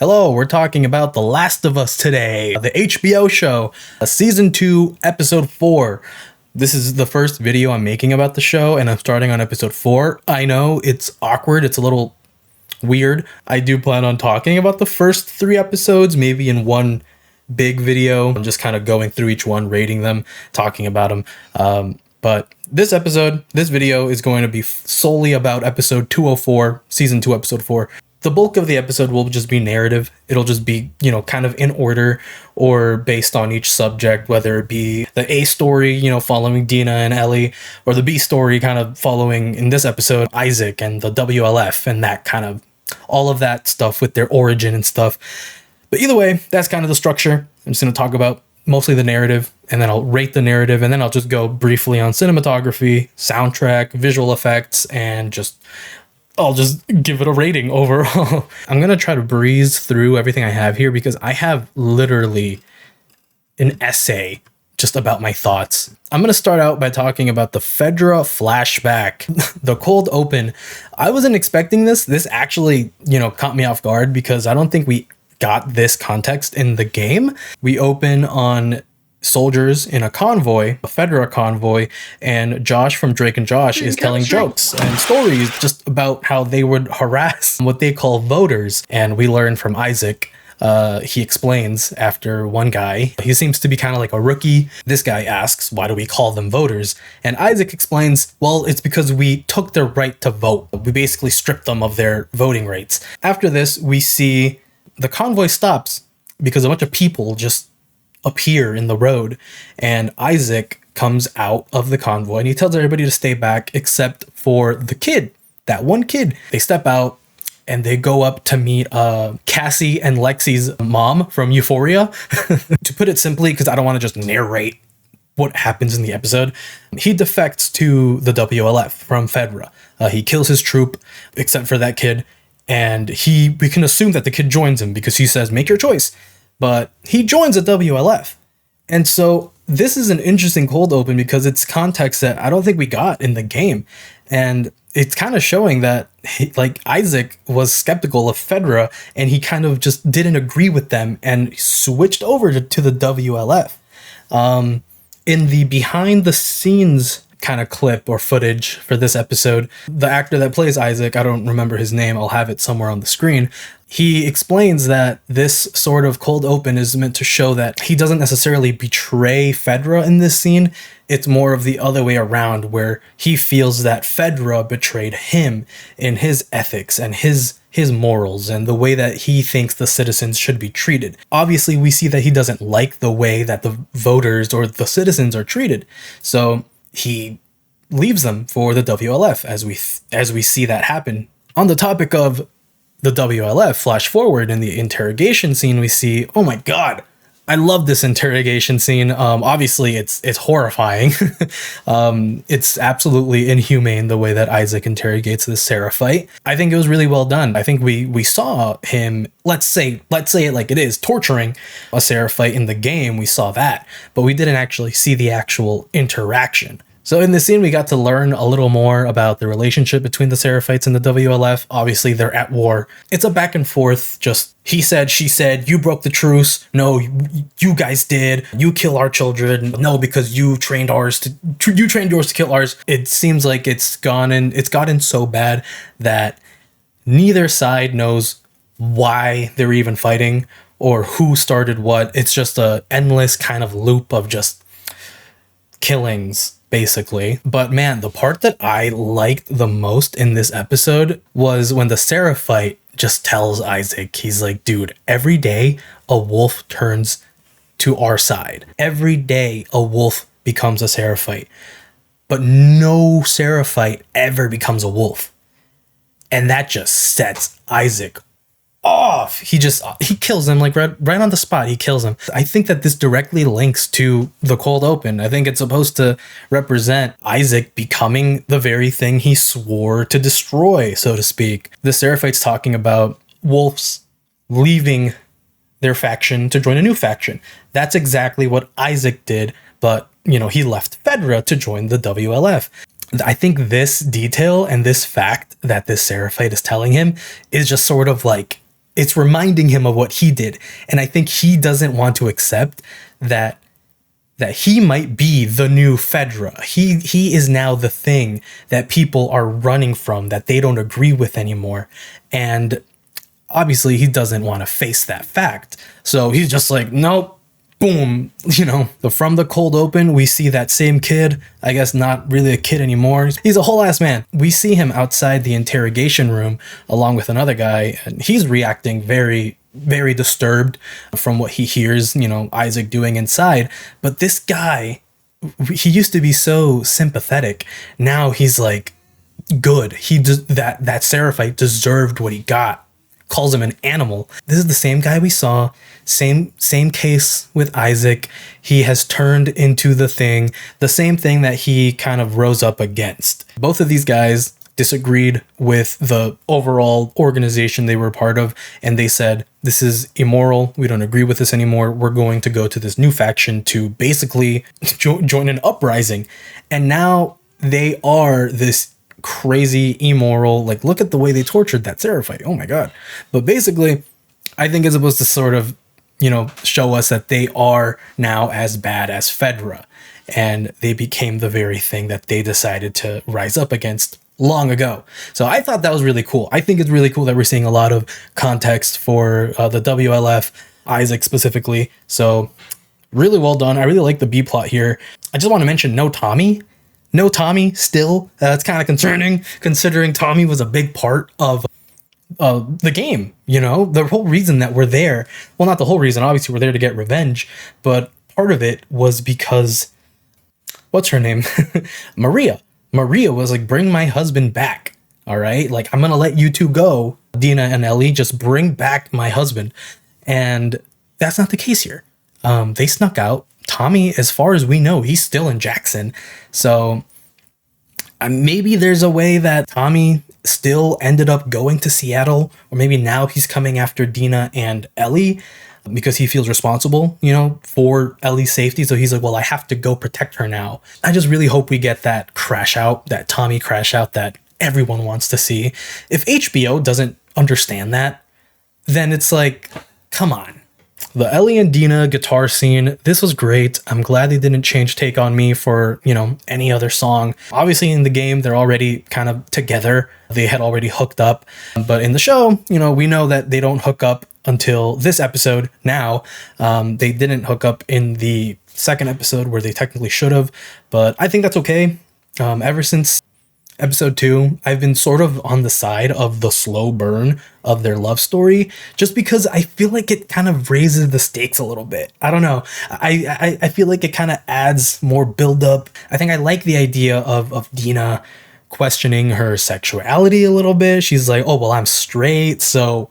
Hello, we're talking about The Last of Us today, the HBO show, season 2, episode 4. This is the first video I'm making about the show, and I'm starting on episode 4. I know it's awkward, it's a little weird. I do plan on talking about the first 3 episodes, maybe in one big video. I'm just kind of going through each one, rating them, talking about them. But this video is going to be solely about episode 204, season 2, episode 4. The bulk of the episode will just be narrative. It'll just be, kind of in order or based on each subject, whether it be the A story, following Dina and Ellie, or the B story kind of following, in this episode, Isaac and the WLF and that kind of, all of that stuff with their origin and stuff. But either way, that's kind of the structure. I'm just going to talk about mostly the narrative, and then I'll rate the narrative, and then I'll just go briefly on cinematography, soundtrack, visual effects, and I'll just give it a rating overall. I'm going to try to breeze through everything I have here because I have literally an essay just about my thoughts. I'm going to start out by talking about the Fedra flashback, the cold open. I wasn't expecting this. This actually, caught me off guard because I don't think we got this context in the game. We open on soldiers in a convoy, a Fedra convoy, and Josh from Drake and Josh is telling jokes and stories just about how they would harass what they call voters. And we learn from Isaac, he explains after one guy, he seems to be kind of like a rookie. This guy asks, why do we call them voters? And Isaac explains, well, it's because we took their right to vote. We basically stripped them of their voting rights. After this, we see the convoy stops because a bunch of people just appear in the road, and Isaac comes out of the convoy and he tells everybody to stay back except for the kid, that one kid. They step out and they go up to meet Cassie and Lexi's mom from Euphoria. To put it simply, because I don't want to just narrate what happens in the episode, he defects to the WLF from Fedra. He kills his troop except for that kid, and we can assume that the kid joins him because he says, make your choice. But he joins a WLF. And so this is an interesting cold open because it's context that I don't think we got in the game. And it's kind of showing that Isaac was skeptical of Fedra and he kind of just didn't agree with them and switched over to the WLF. In the behind the scenes kind of clip or footage for this episode, the actor that plays Isaac, I don't remember his name, I'll have it somewhere on the screen. He explains that this sort of cold open is meant to show that he doesn't necessarily betray Fedra in this scene. It's more of the other way around, where he feels that Fedra betrayed him in his ethics and his morals and the way that he thinks the citizens should be treated. Obviously, we see that he doesn't like the way that the voters or the citizens are treated. So he leaves them for the WLF as we see that happen. On the topic of the WLF, flash forward in the interrogation scene, we see, oh my god, I love this interrogation scene. Obviously it's horrifying. It's absolutely inhumane the way that Isaac interrogates this Seraphite. I think it was really well done. I think we saw him, let's say it like it is, torturing a Seraphite in the game. We saw that, but we didn't actually see the actual interaction. So in this scene, we got to learn a little more about the relationship between the Seraphites and the WLF. Obviously, they're at war. It's a back and forth, just he said, she said, you broke the truce. No, you guys did. You kill our children. No, because you trained yours to kill ours. It seems like it's gotten so bad that neither side knows why they're even fighting or who started what. It's just a endless kind of loop of just killings, basically. But man, the part that I liked the most in this episode was when the Seraphite just tells Isaac, he's like, dude, every day a wolf turns to our side. Every day a wolf becomes a Seraphite. But no Seraphite ever becomes a wolf. And that just sets Isaac off. He kills him right on the spot. He kills him. I think that this directly links to the cold open. I think it's supposed to represent Isaac becoming the very thing he swore to destroy, so to speak. The Seraphite's talking about wolves leaving their faction to join a new faction. That's exactly what Isaac did, but he left Fedra to join the WLF. I think this detail and this fact that this Seraphite is telling him is just sort of like it's reminding him of what he did. And I think he doesn't want to accept that he might be the new Fedra. He is now the thing that people are running from, that they don't agree with anymore. And obviously he doesn't want to face that fact. So he's just like, nope, boom, So from the cold open, we see that same kid, I guess not really a kid anymore. He's a whole ass man. We see him outside the interrogation room along with another guy, and he's reacting very, very disturbed from what he hears, Isaac doing inside. But this guy, he used to be so sympathetic. Now he's like, good. That Seraphite deserved what he got. Calls him an animal. This is the same guy we saw. Same case with Isaac. He has turned into the same thing that he kind of rose up against. Both of these guys disagreed with the overall organization they were part of, and they said, this is immoral. We don't agree with this anymore. We're going to go to this new faction to basically join an uprising. And now they are this crazy, immoral, like, look at the way they tortured that Seraphite. Oh my god. But basically, I think it's supposed to sort of, show us that they are now as bad as Fedra, and they became the very thing that they decided to rise up against long ago. So I thought that was really cool. I think it's really cool that we're seeing a lot of context for the WLF, Isaac specifically. So really well done. I really like the B plot here. I just want to mention no Tommy. No Tommy still. That's kind of concerning, considering Tommy was a big part of the game. The whole reason that we're there, well, not the whole reason, obviously we're there to get revenge, but part of it was because, what's her name? Maria was like, bring my husband back. All right. Like, I'm going to let you two go. Dina and Ellie, just bring back my husband. And that's not the case here. They snuck out. Tommy, as far as we know, he's still in Jackson. So maybe there's a way that Tommy still ended up going to Seattle, or maybe now he's coming after Dina and Ellie because he feels responsible, for Ellie's safety. So he's like, well, I have to go protect her now. I just really hope we get that crash out, that Tommy crash out that everyone wants to see. If HBO doesn't understand that, then it's like, come on. The Ellie and Dina guitar scene, this was great. I'm glad they didn't change Take On Me for, any other song. Obviously in the game, they're already kind of together. They had already hooked up. But in the show, we know that they don't hook up until this episode now. They didn't hook up in the second episode where they technically should have. But I think that's okay. Ever since episode 2, I've been sort of on the side of the slow burn of their love story, just because I feel like it kind of raises the stakes a little bit. I don't know. I feel like it kind of adds more buildup. I think I like the idea of Dina questioning her sexuality a little bit. She's like, oh, well, I'm straight, so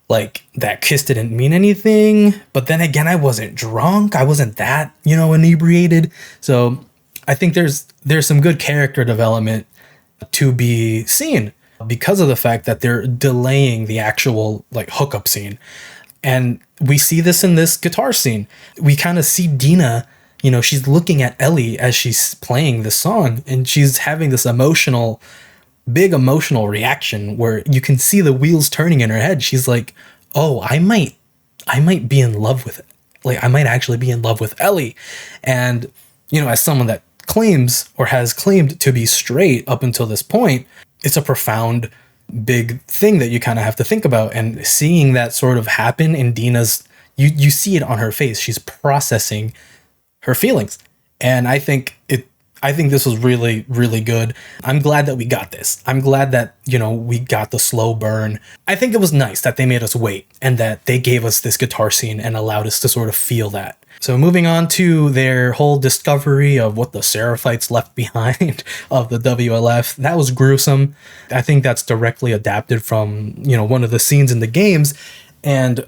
like that kiss didn't mean anything. But then again, I wasn't drunk. I wasn't that, inebriated. So I think there's some good character development to be seen because of the fact that they're delaying the actual like hookup scene. And we see this in this guitar scene. We kind of see Dina, she's looking at Ellie as she's playing the song, and she's having this big emotional reaction where you can see the wheels turning in her head. She's like, oh, I might be in love with it. Like, I might actually be in love with Ellie. And, as someone that claims or has claimed to be straight up until this point, it's a profound, big thing that you kind of have to think about. And seeing that sort of happen in Dina's, you see it on her face. She's processing her feelings. And I think this was really, really good. I'm glad that we got this. I'm glad that, we got the slow burn. I think it was nice that they made us wait and that they gave us this guitar scene and allowed us to sort of feel that. So moving on to their whole discovery of what the Seraphites left behind of the WLF, that was gruesome. I think that's directly adapted from, one of the scenes in the games. And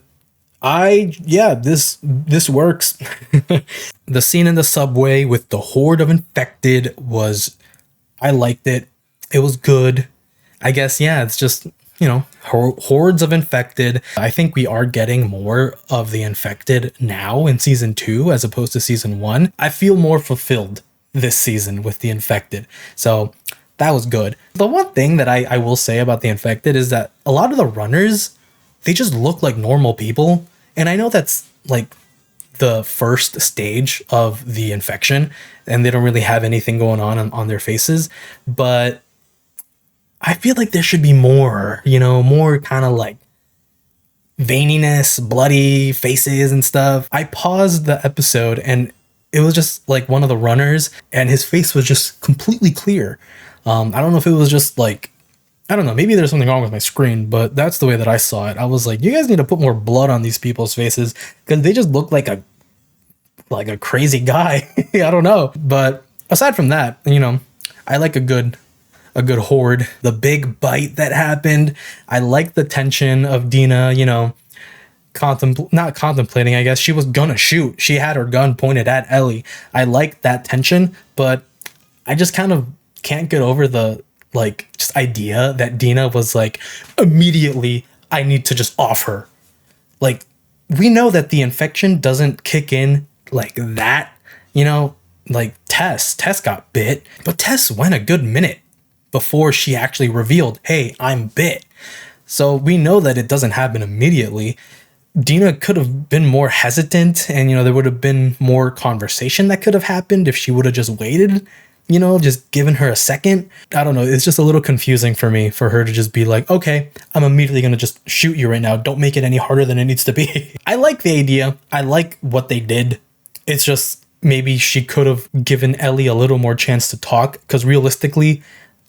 this works. The scene in the subway with the horde of infected I liked it. It was good. I guess, it's just, hordes of infected. I think we are getting more of the infected now in season 2 as opposed to season 1. I feel more fulfilled this season with the infected. So that was good. The one thing that I will say about the infected is that a lot of the runners they just look like normal people. And I know that's like the first stage of the infection and they don't really have anything going on their faces, but I feel like there should be more, more kind of like veininess, bloody faces and stuff. I paused the episode and it was just like one of the runners and his face was just completely clear. I don't know if it was just like, I don't know, maybe there's something wrong with my screen, but that's the way that I saw it. I was like, you guys need to put more blood on these people's faces because they just look like a crazy guy. I don't know. But aside from that, I like a good horde. The big bite that happened. I like the tension of Dina, not contemplating, I guess. She was gonna shoot. She had her gun pointed at Ellie. I like that tension, but I just kind of can't get over the just idea that Dina was like, immediately, I need to just off her. Like, we know that the infection doesn't kick in like that, like Tess got bit, but Tess went a good minute before she actually revealed, hey, I'm bit. So we know that it doesn't happen immediately. Dina could have been more hesitant and, there would have been more conversation that could have happened if she would have just waited, just given her a second. I don't know. It's just a little confusing for me for her to just be like, okay, I'm immediately going to just shoot you right now. Don't make it any harder than it needs to be. I like the idea. I like what they did. It's just maybe she could have given Ellie a little more chance to talk because realistically,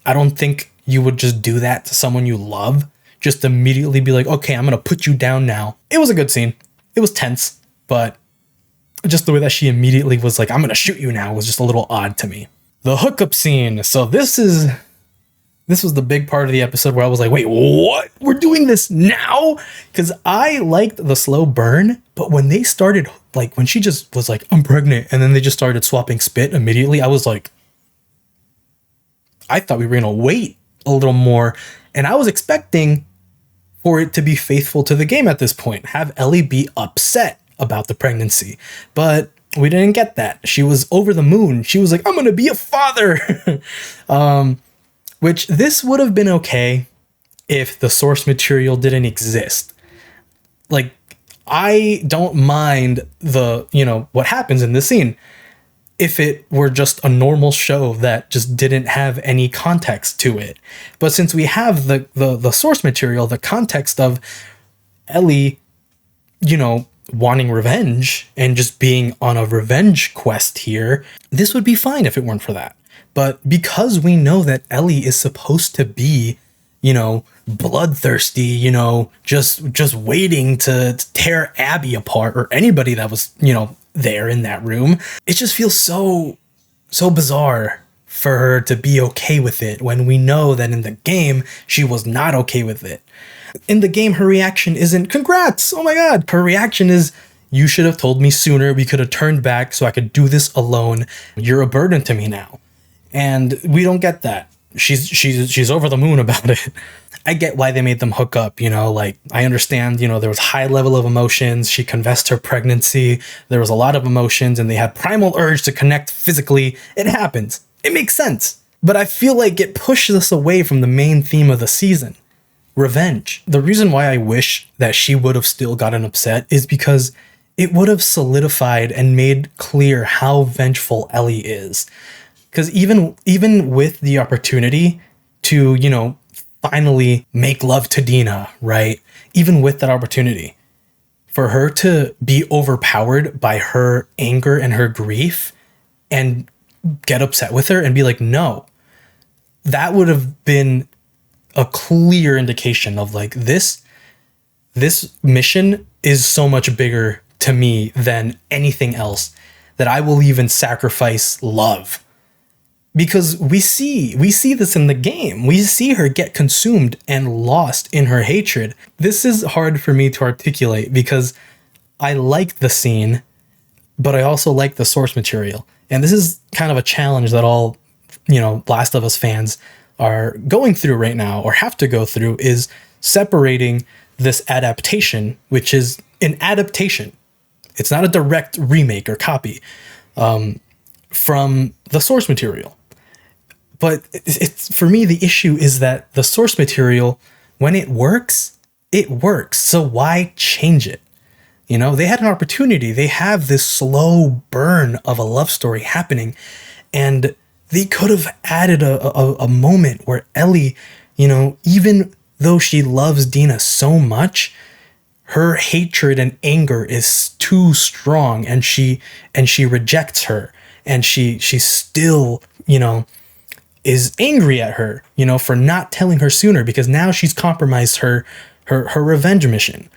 I don't think you would just do that to someone you love. Just immediately be like, okay, I'm going to put you down now. It was a good scene. It was tense, but just the way that she immediately was like, I'm going to shoot you now was just a little odd to me. The hookup scene. So this was the big part of the episode where I was like, wait, what? We're doing this now? Because I liked the slow burn, but when they started, like when she just was like, I'm pregnant, and then they just started swapping spit immediately, I was like, I thought we were going to wait a little more. And I was expecting for it to be faithful to the game at this point, have Ellie be upset about the pregnancy. But we didn't get that. She was over the moon. She was like, I'm going to be a father. Which this would have been okay if the source material didn't exist. Like, I don't mind what happens in this scene if it were just a normal show that just didn't have any context to it. But since we have the source material, the context of Ellie, wanting revenge and just being on a revenge quest here, this would be fine if it weren't for that. But because we know that Ellie is supposed to be, bloodthirsty, just waiting to tear Abby apart or anybody that was, there in that room, it just feels so bizarre for her to be okay with it when we know that in the game, she was not okay with it. In the game, her reaction isn't, congrats, oh my god. Her reaction is, you should have told me sooner. We could have turned back so I could do this alone. You're a burden to me now. And we don't get that. She's over the moon about it. I get why they made them hook up, I understand, there was high level of emotions. She confessed her pregnancy. There was a lot of emotions and they had primal urge to connect physically. It happens. It makes sense. But I feel like it pushes us away from the main theme of the season. Revenge. The reason why I wish that she would have still gotten upset is because it would have solidified and made clear how vengeful Ellie is. Because even with the opportunity to, finally make love to Dina, right? Even with that opportunity, for her to be overpowered by her anger and her grief and get upset with her and be like, no, that would have been a clear indication of like, this mission is so much bigger to me than anything else, that I will even sacrifice love. Because we see this in the game. We see her get consumed and lost in her hatred. This is hard for me to articulate because I like the scene, but I also like the source material. And this is kind of a challenge that all, Last of Us fans are going through right now or have to go through, is separating this adaptation, which is an adaptation. It's not a direct remake or copy from the source material. But it's for me, the issue is that the source material, when it works, it works. So why change it? You know, they had an opportunity. They have this slow burn of a love story happening, and they could have added a moment where Ellie, you know, even though she loves Dina so much, her hatred and anger is too strong, and she rejects her, and she still, you know, is angry at her, you know, for not telling her sooner, because now she's compromised her revenge mission.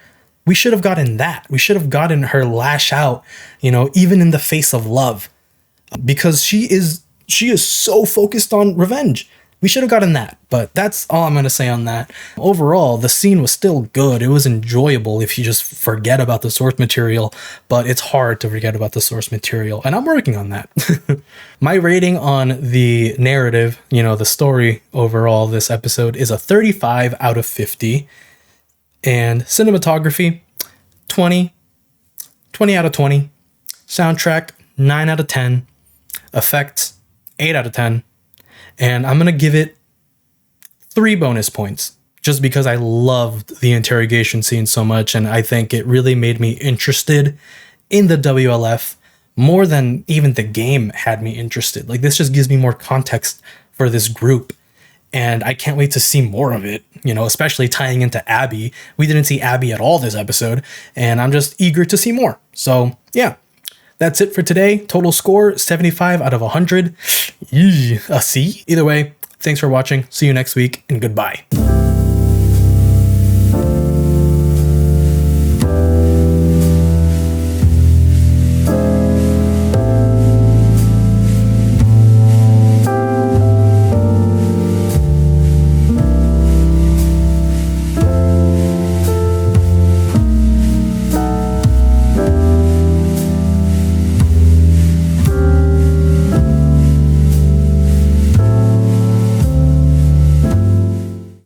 We should have gotten that. We should have gotten her lash out, you know, even in the face of love, because she is so focused on revenge. We should have gotten that, but that's all I'm going to say on that. Overall, the scene was still good. It was enjoyable if you just forget about the source material, but it's hard to forget about the source material, and I'm working on that. My rating on the narrative, you know, the story overall, this episode is a 35 out of 50. And cinematography, 20 out of 20. Soundtrack, 9 out of 10. Effects, 8 out of 10. And I'm going to give it 3 bonus points, just because I loved the interrogation scene so much, and I think it really made me interested in the WLF more than even the game had me interested. Like, this just gives me more context for this group. And I can't wait to see more of it, you know, especially tying into Abby. We didn't see Abby at all this episode, and I'm just eager to see more. So, yeah, that's it for today. Total score, 75 out of 100. A C. Either way, thanks for watching. See you next week, and goodbye.